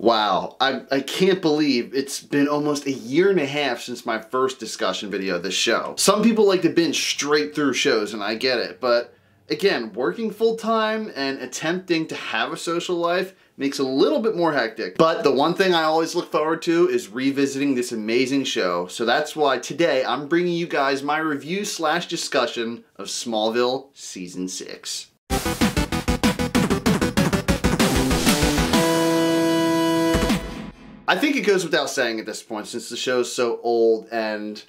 Wow, I can't believe it's been almost a year and a half since my first discussion video of this show. Some people like to binge straight through shows, and I get it, but again, working full-time and attempting to have a social life makes it a little bit more hectic. But the one thing I always look forward to is revisiting this amazing show, so that's why today I'm bringing you guys my review / discussion of Smallville Season 6. I think it goes without saying at this point, since the show's so old, and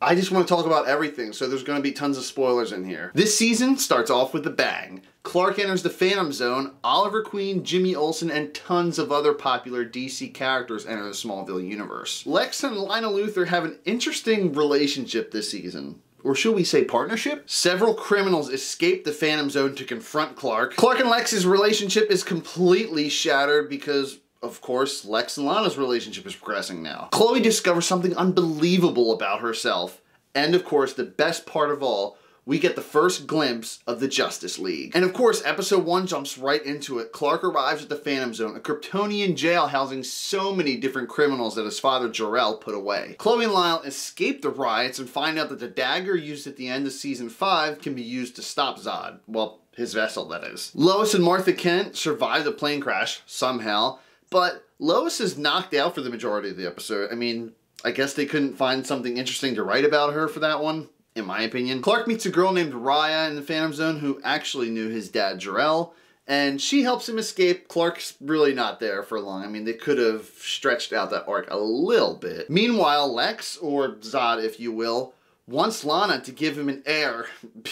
I just want to talk about everything, so there's going to be tons of spoilers in here. This season starts off with a bang. Clark enters the Phantom Zone, Oliver Queen, Jimmy Olsen, and tons of other popular DC characters enter the Smallville universe. Lex and Lionel Luthor have an interesting relationship this season. Or should we say partnership? Several criminals escape the Phantom Zone to confront Clark. Clark and Lex's relationship is completely shattered because, of course, Lex and Lana's relationship is progressing now. Chloe discovers something unbelievable about herself. And of course, the best part of all, we get the first glimpse of the Justice League. And of course, episode 1 jumps right into it. Clark arrives at the Phantom Zone, a Kryptonian jail housing so many different criminals that his father Jor-El put away. Chloe and Lionel escape the riots and find out that the dagger used at the end of season 5 can be used to stop Zod. Well, his vessel, that is. Lois and Martha Kent survive the plane crash, somehow. But Lois is knocked out for the majority of the episode. I mean, I guess they couldn't find something interesting to write about her for that one, in my opinion. Clark meets a girl named Raya in the Phantom Zone who actually knew his dad Jor-El, and she helps him escape. Clark's really not there for long. I mean, they could have stretched out that arc a little bit. Meanwhile, Lex, or Zod if you will, wants Lana to give him an heir.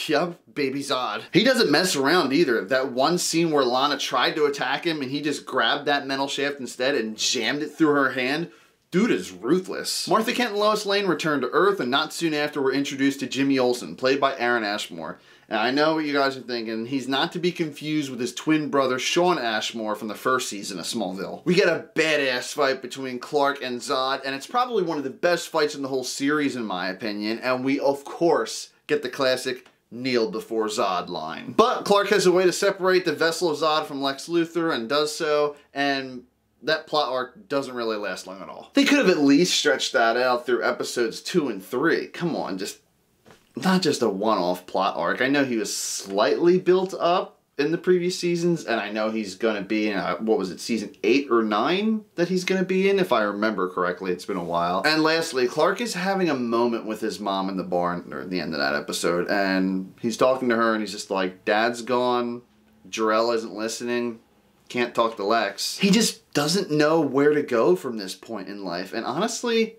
Yup, baby Zod. He doesn't mess around either. That one scene where Lana tried to attack him and he just grabbed that metal shaft instead and jammed it through her hand. Dude is ruthless. Martha Kent and Lois Lane return to Earth, and not soon after we're introduced to Jimmy Olsen, played by Aaron Ashmore. And I know what you guys are thinking. He's not to be confused with his twin brother Shawn Ashmore from the first season of Smallville. We get a badass fight between Clark and Zod, and it's probably one of the best fights in the whole series in my opinion, and we of course get the classic kneel before Zod line. But Clark has a way to separate the vessel of Zod from Lex Luthor and does so, and that plot arc doesn't really last long at all. They could have at least stretched that out through episodes 2 and 3. Come on, not just a one-off plot arc. I know he was slightly built up in the previous seasons, and I know he's going to be in, what was it, season 8 or 9 that he's going to be in, if I remember correctly. It's been a while. And lastly, Clark is having a moment with his mom in the barn, or at the end of that episode, and he's talking to her, and he's just like, Dad's gone, Jor-El isn't listening, can't talk to Lex. He just doesn't know where to go from this point in life, and honestly,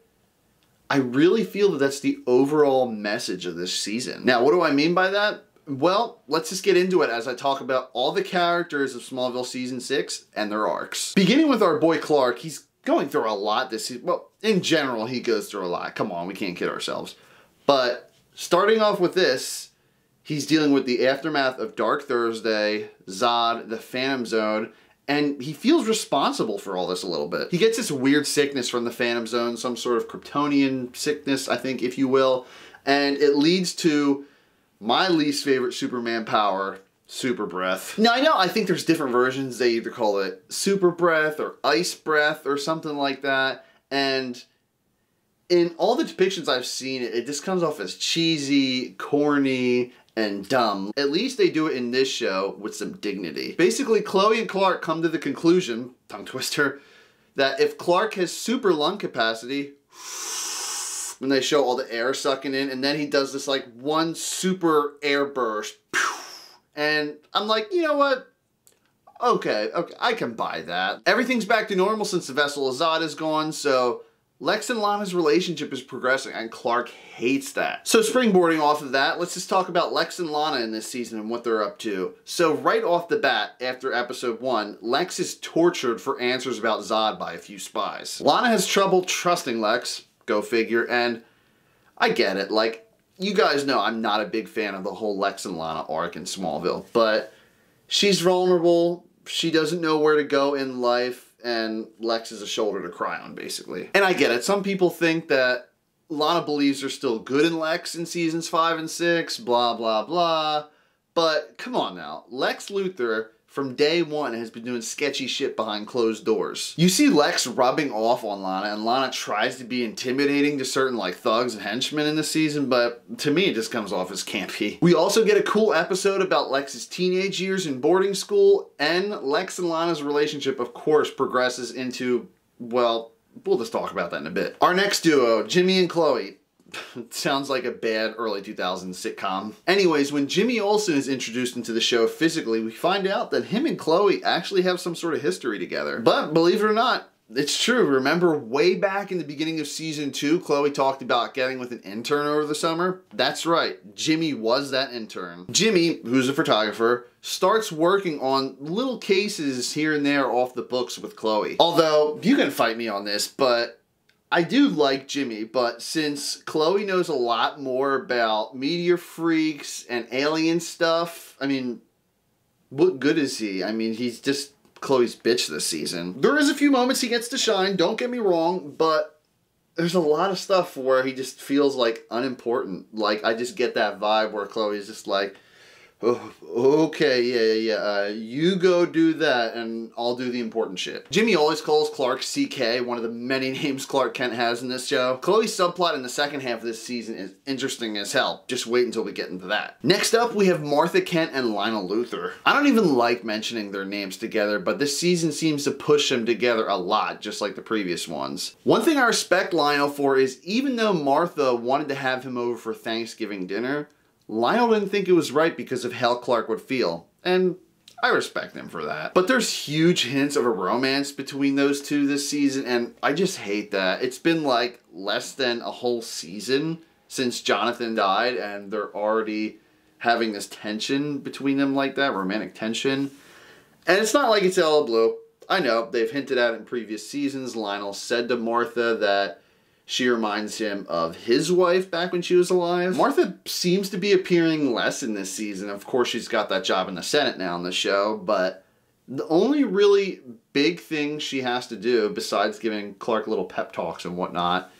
I really feel that that's the overall message of this season. Now, what do I mean by that? Well, let's just get into it as I talk about all the characters of Smallville Season 6 and their arcs. Beginning with our boy Clark, he's going through a lot this season. Well, in general, he goes through a lot. Come on, we can't kid ourselves. But starting off with this, he's dealing with the aftermath of Dark Thursday, Zod, the Phantom Zone, and he feels responsible for all this a little bit. He gets this weird sickness from the Phantom Zone, some sort of Kryptonian sickness, I think, if you will, and it leads to my least favorite Superman power, Super Breath. Now, I think there's different versions. They either call it Super Breath or Ice Breath or something like that, and in all the depictions I've seen, it just comes off as cheesy, corny, and dumb. At least they do it in this show with some dignity. Basically, Chloe and Clark come to the conclusion, tongue twister, that if Clark has super lung capacity, when they show all the air sucking in, and then he does this like one super air burst, and I'm like, you know what? Okay, I can buy that. Everything's back to normal since the vessel of Zod is gone, so Lex and Lana's relationship is progressing, and Clark hates that. So springboarding off of that, let's just talk about Lex and Lana in this season and what they're up to. So right off the bat, after episode 1, Lex is tortured for answers about Zod by a few spies. Lana has trouble trusting Lex, go figure, and I get it. Like, you guys know I'm not a big fan of the whole Lex and Lana arc in Smallville, but she's vulnerable, she doesn't know where to go in life, and Lex is a shoulder to cry on, basically. And I get it. Some people think that Lana believes they're still good in Lex in seasons 5 and 6, blah, blah, blah. But come on now. Lex Luthor from day one has been doing sketchy shit behind closed doors. You see Lex rubbing off on Lana, and Lana tries to be intimidating to certain like thugs and henchmen in the season, but to me it just comes off as campy. We also get a cool episode about Lex's teenage years in boarding school, and Lex and Lana's relationship of course progresses into, well, we'll just talk about that in a bit. Our next duo, Jimmy and Chloe. Sounds like a bad early 2000s sitcom. Anyways, when Jimmy Olsen is introduced into the show physically, we find out that him and Chloe actually have some sort of history together. But believe it or not, it's true. Remember way back in the beginning of season 2, Chloe talked about getting with an intern over the summer? That's right, Jimmy was that intern. Jimmy, who's a photographer, starts working on little cases here and there off the books with Chloe. Although, you can fight me on this, but I do like Jimmy, but since Chloe knows a lot more about meteor freaks and alien stuff, I mean, what good is he? I mean, he's just Chloe's bitch this season. There is a few moments he gets to shine, don't get me wrong, but there's a lot of stuff where he just feels like unimportant. Like, I just get that vibe where Chloe's just like, oh, okay, yeah, you go do that and I'll do the important shit. Jimmy always calls Clark CK, one of the many names Clark Kent has in this show. Chloe's subplot in the second half of this season is interesting as hell. Just wait until we get into that. Next up, we have Martha Kent and Lionel Luthor. I don't even like mentioning their names together, but this season seems to push them together a lot, just like the previous ones. One thing I respect Lionel for is even though Martha wanted to have him over for Thanksgiving dinner, Lionel didn't think it was right because of how Clark would feel, and I respect him for that. But there's huge hints of a romance between those two this season, and I just hate that. It's been like less than a whole season since Jonathan died, and they're already having this tension between them like that, romantic tension. And it's not like it's all blue. I know, they've hinted at it in previous seasons. Lionel said to Martha that she reminds him of his wife back when she was alive. Martha seems to be appearing less in this season. Of course, she's got that job in the Senate now in the show, but the only really big thing she has to do, besides giving Clark little pep talks and whatnot,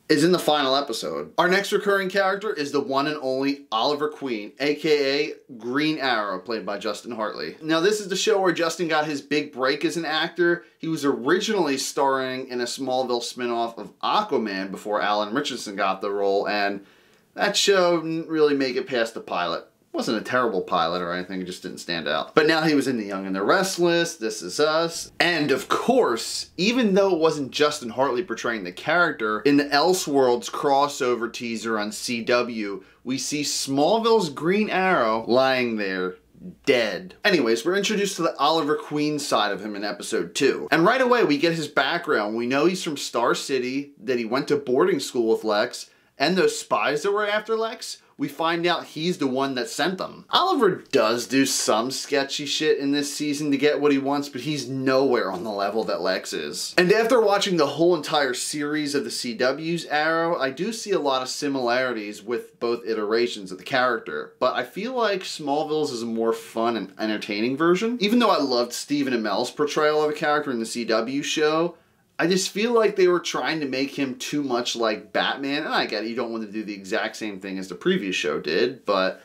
is in the final episode. Our next recurring character is the one and only Oliver Queen, aka Green Arrow, played by Justin Hartley. Now this is the show where Justin got his big break as an actor. He was originally starring in a Smallville spinoff of Aquaman before Alan Richardson got the role, and that show didn't really make it past the pilot. Wasn't a terrible pilot or anything, it just didn't stand out. But now he was in The Young and the Restless, This Is Us, and of course, even though it wasn't Justin Hartley portraying the character, in the Elseworlds crossover teaser on CW, we see Smallville's Green Arrow lying there dead. Anyways, we're introduced to the Oliver Queen side of him in episode 2. And right away, we get his background. We know he's from Star City, that he went to boarding school with Lex, and those spies that were after Lex, we find out he's the one that sent them. Oliver does do some sketchy shit in this season to get what he wants, but he's nowhere on the level that Lex is. And after watching the whole entire series of the CW's Arrow, I do see a lot of similarities with both iterations of the character, but I feel like Smallville's is a more fun and entertaining version. Even though I loved Stephen Amell's portrayal of a character in the CW show, I just feel like they were trying to make him too much like Batman, and I get it, you don't want to do the exact same thing as the previous show did, but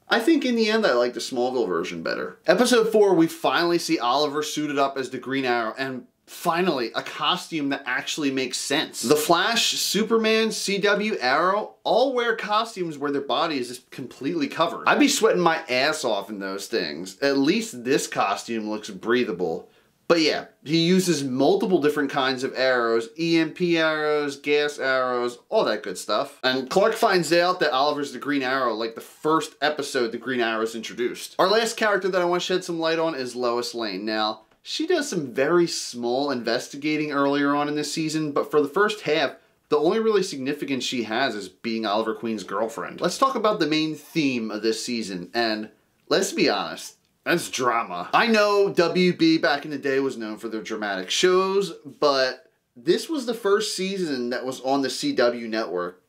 I think in the end I like the Smallville version better. Episode 4, we finally see Oliver suited up as the Green Arrow, and finally, a costume that actually makes sense. The Flash, Superman, CW, Arrow, all wear costumes where their body is just completely covered. I'd be sweating my ass off in those things. At least this costume looks breathable. But yeah, he uses multiple different kinds of arrows, EMP arrows, gas arrows, all that good stuff. And Clark finds out that Oliver's the Green Arrow like the first episode the Green Arrow is introduced. Our last character that I want to shed some light on is Lois Lane. Now, she does some very small investigating earlier on in this season, but for the first half, the only really significance she has is being Oliver Queen's girlfriend. Let's talk about the main theme of this season, and let's be honest, that's drama. I know WB back in the day was known for their dramatic shows, but this was the first season that was on the CW network,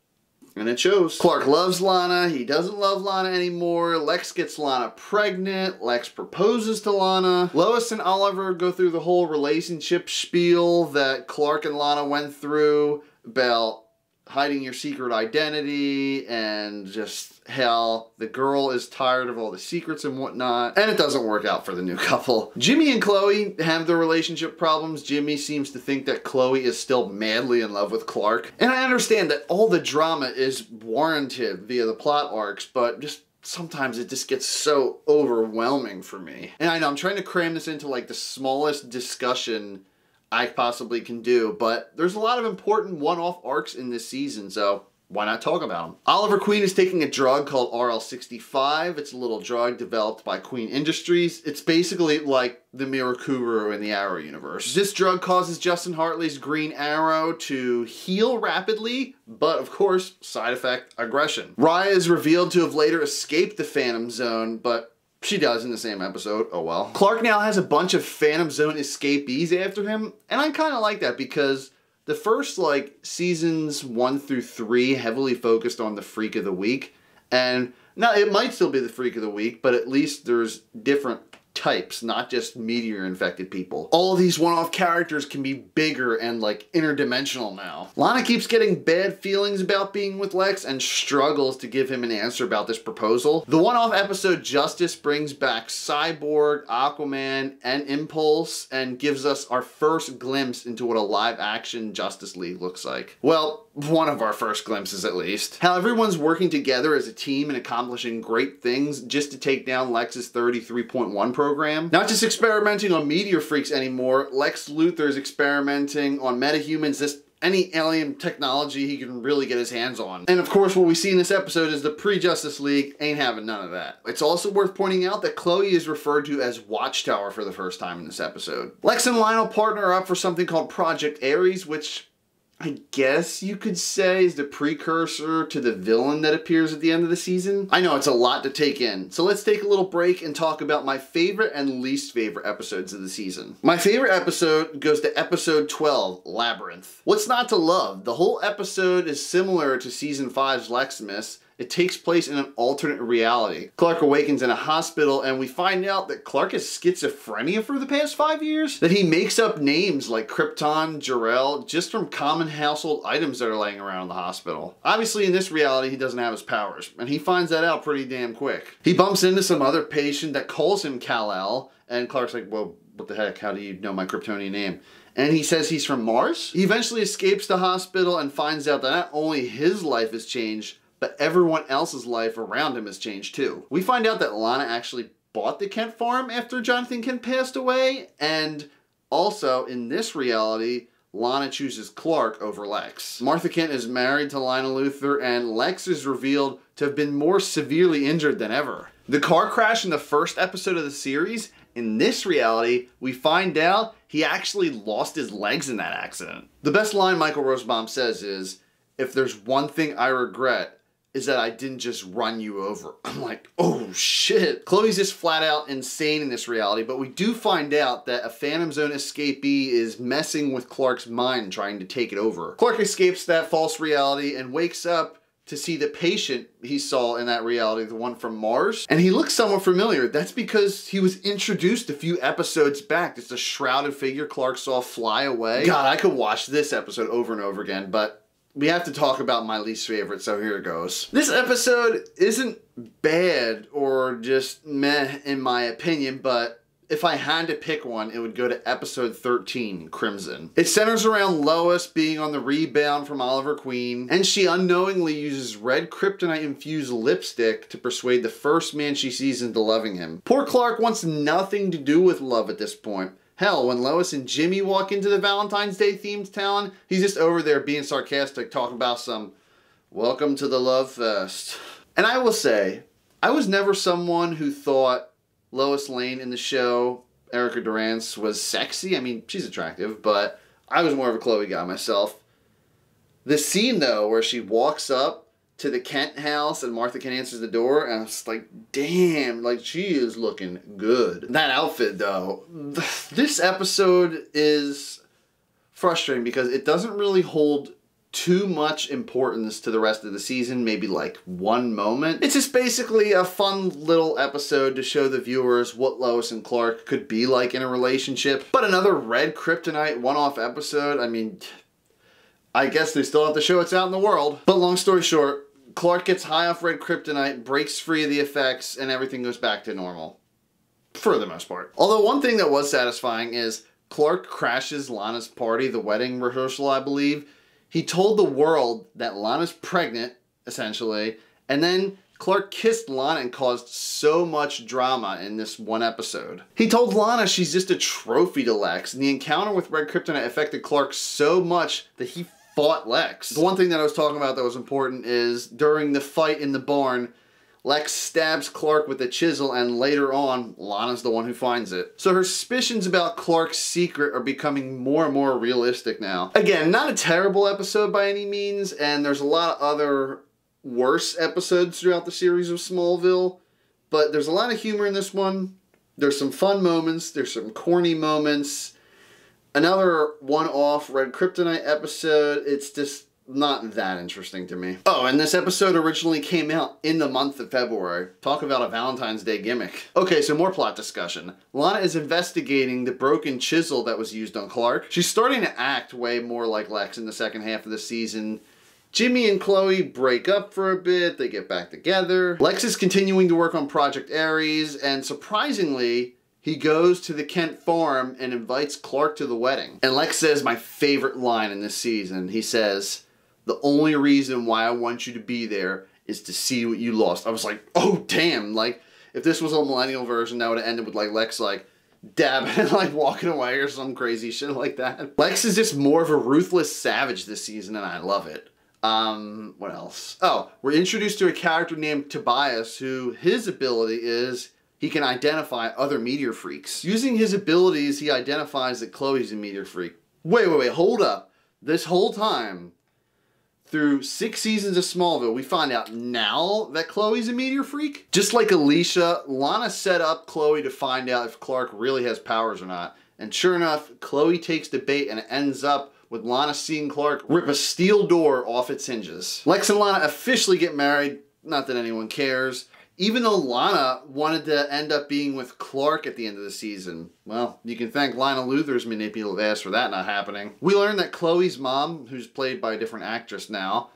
and it shows. Clark loves Lana, he doesn't love Lana anymore, Lex gets Lana pregnant, Lex proposes to Lana, Lois and Oliver go through the whole relationship spiel that Clark and Lana went through about hiding your secret identity, and just how the girl is tired of all the secrets and whatnot, and it doesn't work out for the new couple. Jimmy and Chloe have their relationship problems. Jimmy seems to think that Chloe is still madly in love with Clark, and I understand that all the drama is warranted via the plot arcs, but just sometimes it just gets so overwhelming for me. And I know I'm trying to cram this into like the smallest discussion I possibly can do, but there's a lot of important one-off arcs in this season, so why not talk about them? Oliver Queen is taking a drug called RL-65. It's a little drug developed by Queen Industries. It's basically like the Mirakuru in the Arrow universe. This drug causes Justin Hartley's Green Arrow to heal rapidly, but of course, side effect, aggression. Raya is revealed to have later escaped the Phantom Zone, but she does in the same episode, oh well. Clark now has a bunch of Phantom Zone escapees after him, and I kind of like that because the first, like, seasons 1 through 3 heavily focused on the Freak of the Week, and now it might still be the Freak of the Week, but at least there's different types, not just meteor-infected people. All of these one-off characters can be bigger and, like, interdimensional now. Lana keeps getting bad feelings about being with Lex and struggles to give him an answer about this proposal. The one-off episode Justice brings back Cyborg, Aquaman, and Impulse and gives us our first glimpse into what a live-action Justice League looks like. Well, one of our first glimpses at least. How everyone's working together as a team and accomplishing great things just to take down Lex's 33.1 program. Not just experimenting on meteor freaks anymore, Lex Luthor is experimenting on metahumans, just any alien technology he can really get his hands on. And of course what we see in this episode is the pre-Justice League ain't having none of that. It's also worth pointing out that Chloe is referred to as Watchtower for the first time in this episode. Lex and Lionel partner up for something called Project Ares, which I guess you could say is the precursor to the villain that appears at the end of the season. I know it's a lot to take in, so let's take a little break and talk about my favorite and least favorite episodes of the season. My favorite episode goes to episode 12, Labyrinth. What's not to love? The whole episode is similar to season 5's Lexmas. It takes place in an alternate reality. Clark awakens in a hospital and we find out that Clark has schizophrenia for the past 5 years. That he makes up names like Krypton, Jor-El, just from common household items that are laying around the hospital. Obviously in this reality he doesn't have his powers, and he finds that out pretty damn quick. He bumps into some other patient that calls him Kal-El, and Clark's like, well, what the heck, how do you know my Kryptonian name? And he says he's from Mars? He eventually escapes the hospital and finds out that not only his life has changed, but everyone else's life around him has changed too. We find out that Lana actually bought the Kent farm after Jonathan Kent passed away, and also in this reality, Lana chooses Clark over Lex. Martha Kent is married to Lionel Luthor, and Lex is revealed to have been more severely injured than ever. The car crash in the first episode of the series, in this reality, we find out he actually lost his legs in that accident. The best line Michael Rosenbaum says is, "If there's one thing I regret, is that I didn't just run you over." I'm like, oh shit. Chloe's just flat out insane in this reality, but we do find out that a Phantom Zone escapee is messing with Clark's mind, trying to take it over. Clark escapes that false reality and wakes up to see the patient he saw in that reality, the one from Mars, and he looks somewhat familiar. That's because he was introduced a few episodes back. It's a shrouded figure Clark saw fly away. God, I could watch this episode over and over again, but we have to talk about my least favorite, so here it goes. This episode isn't bad or just meh in my opinion, but if I had to pick one, it would go to episode 13, Crimson. It centers around Lois being on the rebound from Oliver Queen, and she unknowingly uses red kryptonite-infused lipstick to persuade the first man she sees into loving him. Poor Clark wants nothing to do with love at this point. Hell, when Lois and Jimmy walk into the Valentine's Day themed town, he's just over there being sarcastic, talking about some welcome to the love fest. And I will say, I was never someone who thought Lois Lane in the show, Erica Durance, was sexy. I mean, she's attractive, but I was more of a Chloe guy myself. The scene, though, where she walks up to the Kent house and Martha Kent answers the door, and I was like, damn, like, she is looking good. That outfit, though, this episode is frustrating because it doesn't really hold too much importance to the rest of the season, maybe like one moment. It's just basically a fun little episode to show the viewers what Lois and Clark could be like in a relationship. But another red kryptonite one-off episode, I mean, I guess they still have to show it's out in the world. But long story short, Clark gets high off red kryptonite, breaks free of the effects, and everything goes back to normal. For the most part. Although one thing that was satisfying is Clark crashes Lana's party, the wedding rehearsal, I believe. He told the world that Lana's pregnant, essentially, and then Clark kissed Lana and caused so much drama in this one episode. He told Lana she's just a trophy to Lex, and the encounter with red kryptonite affected Clark so much that he fought Lex. The one thing that I was talking about that was important is during the fight in the barn, Lex stabs Clark with a chisel, and later on, Lana's the one who finds it. So her suspicions about Clark's secret are becoming more and more realistic now. Again, not a terrible episode by any means, and there's a lot of other worse episodes throughout the series of Smallville, but there's a lot of humor in this one. There's some fun moments, there's some corny moments. Another one-off red kryptonite episode, it's just not that interesting to me. Oh, and this episode originally came out in the month of February. Talk about a Valentine's Day gimmick. Okay, so more plot discussion. Lana is investigating the broken chisel that was used on Clark. She's starting to act way more like Lex in the second half of the season. Jimmy and Chloe break up for a bit, they get back together. Lex is continuing to work on Project Ares, and surprisingly, he goes to the Kent farm and invites Clark to the wedding. And Lex says my favorite line in this season. He says, "The only reason why I want you to be there is to see what you lost." I was like, oh damn, like, if this was a millennial version, that would have ended with like Lex like dabbing and like walking away or some crazy shit like that. Lex is just more of a ruthless savage this season, and I love it. What else? Oh, we're introduced to a character named Tobias, who his ability is he can identify other meteor freaks. Using his abilities, he identifies that Chloe's a meteor freak. Wait, hold up. This whole time, through 6 seasons of Smallville, we find out now that Chloe's a meteor freak? Just like Alicia, Lana set up Chloe to find out if Clark really has powers or not. And sure enough, Chloe takes the bait and it ends up with Lana seeing Clark rip a steel door off its hinges. Lex and Lana officially get married, not that anyone cares. Even though Lana wanted to end up being with Clark at the end of the season. Well, you can thank Lionel Luthor's manipulative ass for that not happening. We learned that Chloe's mom, who's played by a different actress now,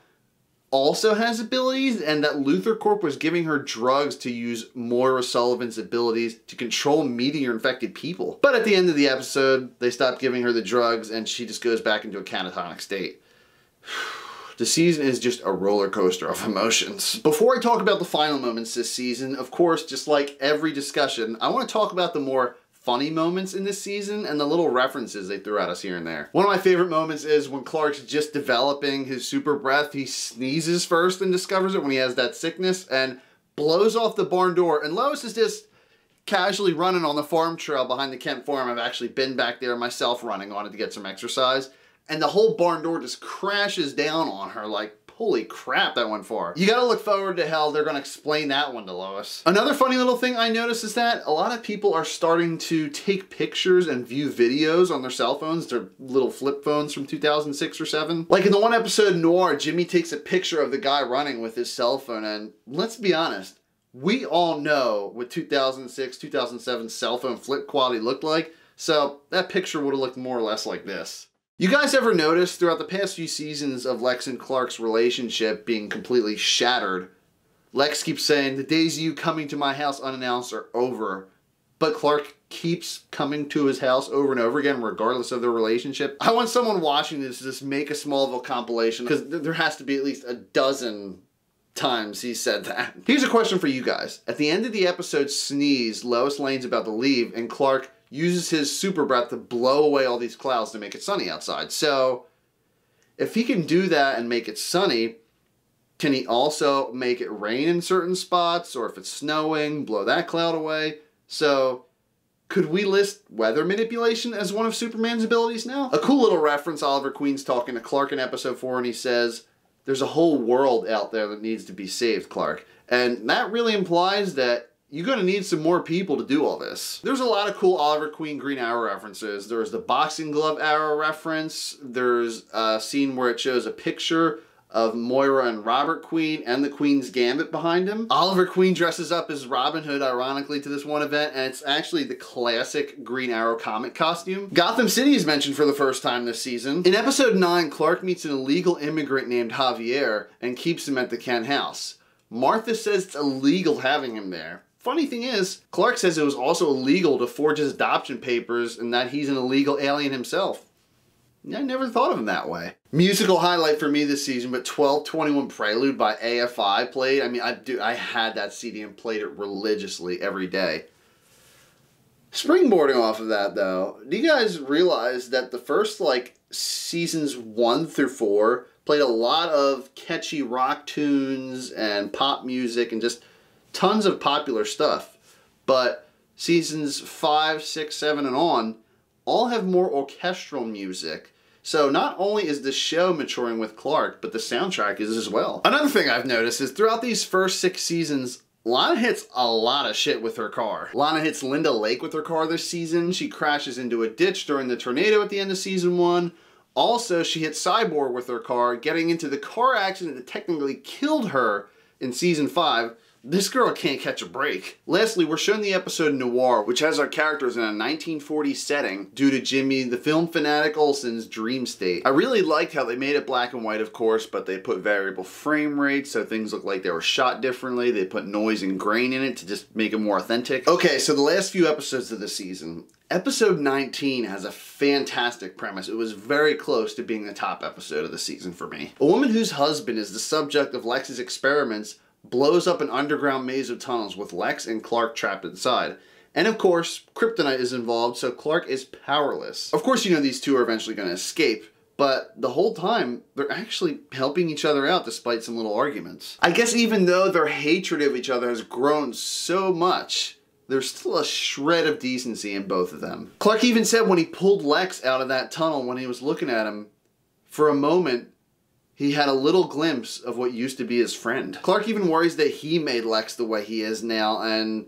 also has abilities, and that Luthor Corp was giving her drugs to use Moira Sullivan's abilities to control meteor-infected people. But at the end of the episode, they stop giving her the drugs, and she just goes back into a catatonic state. The season is just a roller coaster of emotions. Before I talk about the final moments this season, of course, just like every discussion, I want to talk about the more funny moments in this season and the little references they threw at us here and there. One of my favorite moments is when Clark's just developing his super breath. He sneezes first and discovers it when he has that sickness and blows off the barn door. And Lois is just casually running on the farm trail behind the Kent farm. I've actually been back there myself running on it to get some exercise. And the whole barn door just crashes down on her like, holy crap, that went far. You gotta look forward to how they're gonna explain that one to Lois. Another funny little thing I noticed is that a lot of people are starting to take pictures and view videos on their cell phones, their little flip phones from 2006 or 7. Like in the one episode Noir, Jimmy takes a picture of the guy running with his cell phone, and let's be honest, we all know what 2006, 2007 cell phone flip quality looked like, so that picture would have looked more or less like this. You guys ever notice throughout the past few seasons of Lex and Clark's relationship being completely shattered, Lex keeps saying, "The days of you coming to my house unannounced are over." But Clark keeps coming to his house over and over again, regardless of their relationship. I want someone watching this to just make a Smallville compilation, because there has to be at least a dozen times he said that. Here's a question for you guys. At the end of the episode Sneeze, Lois Lane's about to leave, and Clark uses his super breath to blow away all these clouds to make it sunny outside. So, if he can do that and make it sunny, can he also make it rain in certain spots? Or if it's snowing, blow that cloud away? So, could we list weather manipulation as one of Superman's abilities now? A cool little reference, Oliver Queen's talking to Clark in episode 4, and he says, "There's a whole world out there that needs to be saved, Clark." And that really implies that you're going to need some more people to do all this. There's a lot of cool Oliver Queen Green Arrow references. There's the boxing glove arrow reference. There's a scene where it shows a picture of Moira and Robert Queen and the Queen's Gambit behind him. Oliver Queen dresses up as Robin Hood, ironically, to this one event, and it's actually the classic Green Arrow comic costume. Gotham City is mentioned for the first time this season. In episode 9, Clark meets an illegal immigrant named Javier and keeps him at the Kent house. Martha says it's illegal having him there. Funny thing is, Clark says it was also illegal to forge his adoption papers and that he's an illegal alien himself. I never thought of him that way. Musical highlight for me this season, but 12/21 Prelude by AFI played. I mean, I had that CD and played it religiously every day. Springboarding off of that, though, do you guys realize that the first, seasons 1 through 4 played a lot of catchy rock tunes and pop music and just tons of popular stuff, but seasons 5, 6, 7, and on all have more orchestral music. So not only is the show maturing with Clark, but the soundtrack is as well. Another thing I've noticed is throughout these first 6 seasons, Lana hits a lot of shit with her car. Lana hits Linda Lake with her car this season. She crashes into a ditch during the tornado at the end of season 1. Also, she hit Cyborg with her car, getting into the car accident that technically killed her in season 5. This girl can't catch a break. Lastly, we're shown the episode Noir, which has our characters in a 1940s setting due to Jimmy, the film fanatic Olsen's dream state. I really liked how they made it black and white, of course, but they put variable frame rates so things look like they were shot differently. They put noise and grain in it to just make it more authentic. Okay, so the last few episodes of the season. Episode 19 has a fantastic premise. It was very close to being the top episode of the season for me. A woman whose husband is the subject of Lex's experiments blows up an underground maze of tunnels with Lex and Clark trapped inside. And of course, kryptonite is involved, so Clark is powerless. Of course, you know these two are eventually going to escape, but the whole time, they're actually helping each other out despite some little arguments. I guess even though their hatred of each other has grown so much, there's still a shred of decency in both of them. Clark even said when he pulled Lex out of that tunnel when he was looking at him, for a moment, he had a little glimpse of what used to be his friend. Clark even worries that he made Lex the way he is now, and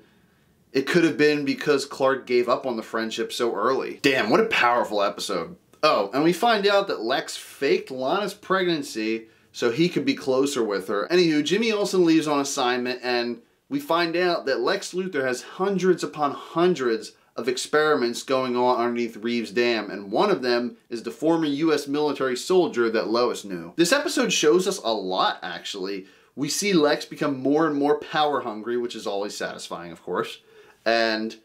it could have been because Clark gave up on the friendship so early. Damn, what a powerful episode. Oh, and we find out that Lex faked Lana's pregnancy so he could be closer with her. Anywho, Jimmy Olsen leaves on assignment, and we find out that Lex Luthor has hundreds upon hundreds of experiments going on underneath Reeves Dam, and one of them is the former US military soldier that Lois knew. This episode shows us a lot, actually. We see Lex become more and more power hungry, which is always satisfying, of course, and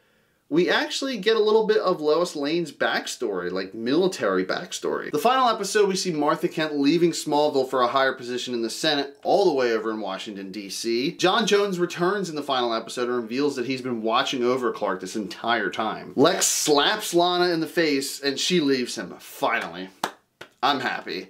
we actually get a little bit of Lois Lane's backstory, like military backstory. The final episode, we see Martha Kent leaving Smallville for a higher position in the Senate, all the way over in Washington, D.C. John Jones returns in the final episode and reveals that he's been watching over Clark this entire time. Lex slaps Lana in the face and she leaves him, finally. I'm happy.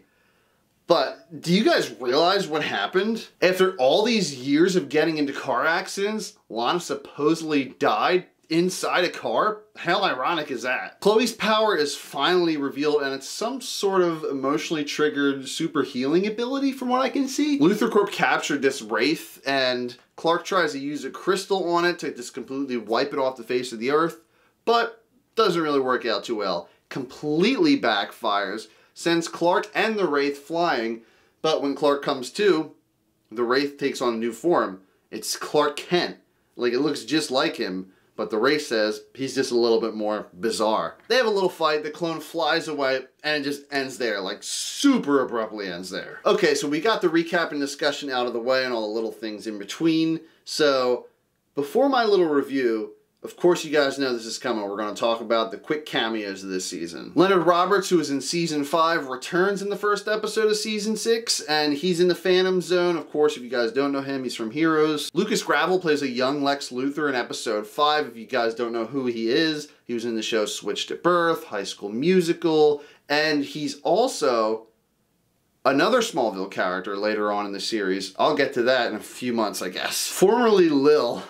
But do you guys realize what happened? After all these years of getting into car accidents, Lana supposedly died inside a car? How ironic is that? Chloe's power is finally revealed, and it's some sort of emotionally triggered super healing ability from what I can see. Luthor Corp captured this wraith, and Clark tries to use a crystal on it to just completely wipe it off the face of the earth, but doesn't really work out too well. Completely backfires, sends Clark and the wraith flying, but when Clark comes to, the wraith takes on a new form. It's Clark Kent. Like, it looks just like him, but the wraith says he's just a little bit more bizarre. They have a little fight, the clone flies away, and it just ends there, like super abruptly ends there. Okay, so we got the recap and discussion out of the way and all the little things in between. So before my little review, of course you guys know this is coming. We're going to talk about the quick cameos of this season. Leonard Roberts, who was in season 5, returns in the first episode of season 6, and he's in the Phantom Zone. Of course, if you guys don't know him, he's from Heroes. Lucas Gravel plays a young Lex Luthor in episode 5. If you guys don't know who he is, he was in the show Switched at Birth, High School Musical, and he's also another Smallville character later on in the series. I'll get to that in a few months, I guess. Formerly Lil,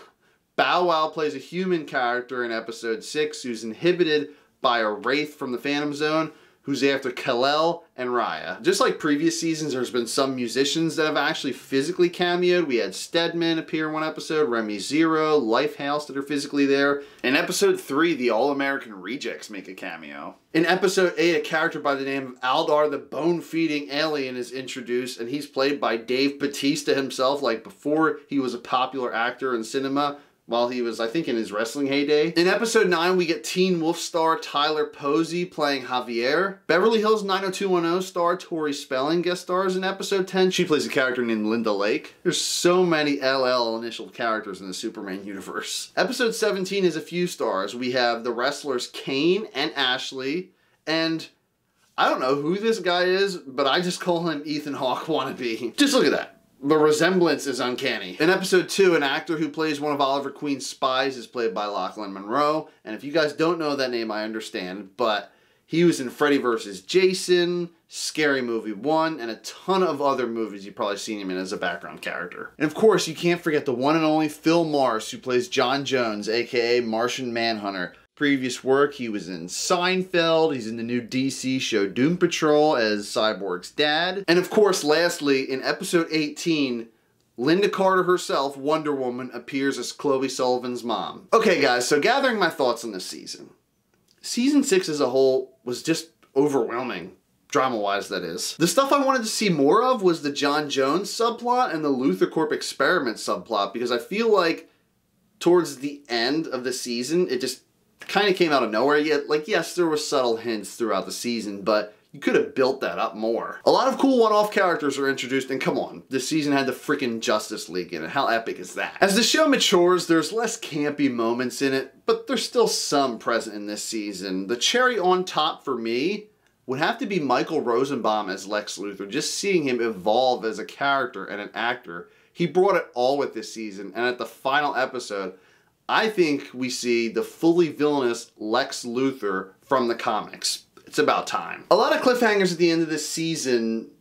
Bow Wow plays a human character in episode 6 who's inhibited by a wraith from the Phantom Zone who's after Kal-El and Raya. Just like previous seasons, there's been some musicians that have actually physically cameoed. We had Stedman appear in one episode, Remy Zero, Lifehouse that are physically there. In episode 3, the All-American Rejects make a cameo. In episode 8, a character by the name of Aldar the Bone-Feeding Alien is introduced, and he's played by Dave Bautista himself, like before he was a popular actor in cinema, while he was, I think, in his wrestling heyday. In episode 9, we get Teen Wolf star Tyler Posey playing Javier. Beverly Hills 90210 star Tori Spelling guest stars in episode 10. She plays a character named Linda Lake. There's so many LL initial characters in the Superman universe. Episode 17 is a few stars. We have the wrestlers Kane and Ashley, and I don't know who this guy is, but I just call him Ethan Hawke wannabe. Just look at that. The resemblance is uncanny. In episode 2, an actor who plays one of Oliver Queen's spies is played by Lachlan Monroe. And if you guys don't know that name, I understand. But he was in Freddy vs. Jason, Scary Movie 1, and a ton of other movies you've probably seen him in as a background character. And of course, you can't forget the one and only Phil Morris, who plays John Jones, aka Martian Manhunter. Previous work, he was in Seinfeld, he's in the new DC show Doom Patrol as Cyborg's dad. And of course, lastly, in episode 18, Linda Carter herself, Wonder Woman, appears as Chloe Sullivan's mom. Okay guys, so gathering my thoughts on this season. Season 6 as a whole was just overwhelming. Drama-wise, that is. The stuff I wanted to see more of was the John Jones subplot and the Luthor Corp experiment subplot, because I feel like towards the end of the season, it just kind of came out of nowhere. Yet, like, yes, there were subtle hints throughout the season, but you could have built that up more. A lot of cool one-off characters are introduced, and come on, this season had the freaking Justice League in it. How epic is that? As the show matures, there's less campy moments in it, but there's still some present in this season. The cherry on top for me would have to be Michael Rosenbaum as Lex Luthor. Just seeing him evolve as a character and an actor, he brought it all with this season, and at the final episode, I think we see the fully villainous Lex Luthor from the comics. It's about time. A lot of cliffhangers at the end of this season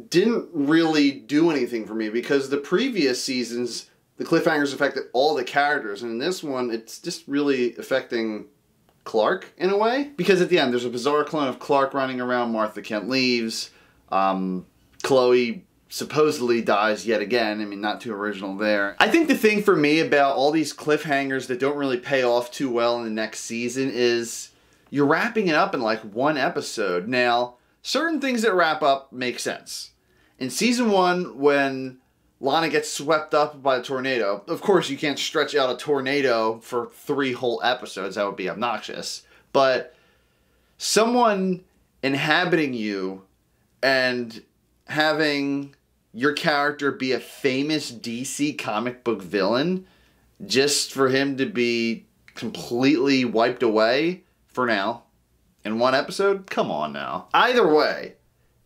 didn't really do anything for me, because the previous seasons, the cliffhangers affected all the characters, and in this one, it's just really affecting Clark in a way. Because at the end, there's a bizarre clone of Clark running around, Martha Kent leaves, Chloe supposedly dies yet again. I mean, not too original there. I think the thing for me about all these cliffhangers that don't really pay off too well in the next season is you're wrapping it up in like one episode. Now, certain things that wrap up make sense. In season 1, when Lana gets swept up by a tornado, of course you can't stretch out a tornado for 3 whole episodes. That would be obnoxious. But someone inhabiting you and having your character be a famous DC comic book villain just for him to be completely wiped away for now in one episode? Come on now. Either way,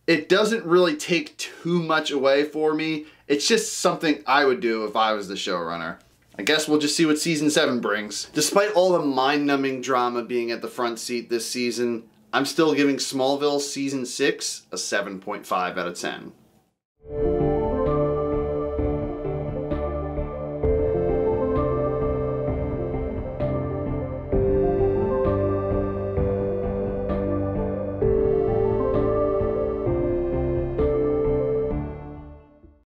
it doesn't really take too much away for me. It's just something I would do if I was the showrunner. I guess we'll just see what season 7 brings. Despite all the mind-numbing drama being at the front seat this season, I'm still giving Smallville season 6 a 7.5 out of 10.